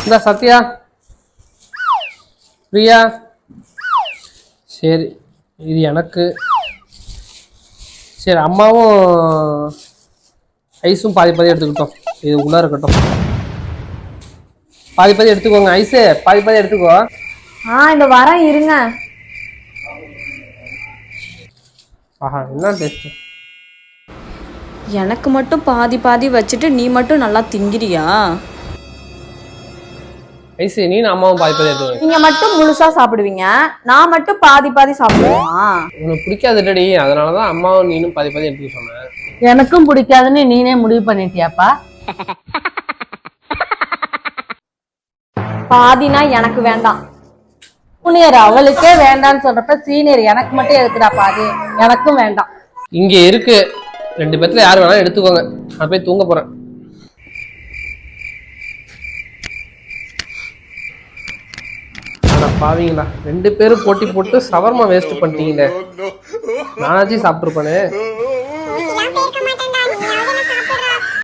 இந்த சத்யா பிரியா சரி இது எனக்கு சரி அம்மாவும் ஐஸும் பாதி பாதி எடுத்துக்கிட்டோம் இது உள்ளே இருக்கட்டும் பாதி பாதி எடுத்துக்கோங்க ஐஸு பாதி பாதி எடுத்துக்கோ இந்த வரேன் இருங்க ஆஹா என்ன டேஸ்ட் எனக்கு மட்டும் பாதி பாதி வச்சுட்டு நீ மட்டும் நல்லா திங்கிறியா ஐஸு நீ அம்மாவும் பாதி பாதி எடுத்துக்கோங்க நீங்க மட்டும் முழுசா சாப்பிடுவீங்க நான் மட்டும் பாதி பாதி சாப்பிடுவேமா உனக்கு பிடிக்காதுடி அதனாலதான் அம்மாவும் நீனும் பாதி பாதி எடுத்துக்க சொன்னேன் எனக்கும் பிடிக்காதுன்னு நீனே முடிவு பண்ணிட்டியாப்பா பாதினா எனக்கு வேண்டாம் ஜூனியர் அவளுக்கே வேண்டான்னு சொல்றப்ப சீனியர் எனக்கு மட்டும் எதுக்குடா பாதி எனக்கும் வேண்டாம் இங்க இருக்கு 2 பேத்துல யார் வேணாலும் எடுத்துக்கோங்க நான் போய் தூங்க போறேன் பாவீங்களா 2 பேரும் போட்டி போட்டு சவர்மா வேஸ்ட் பண்ணிட்டீங்களே நானாச்சும் சாப்பிட்டுருப்பானே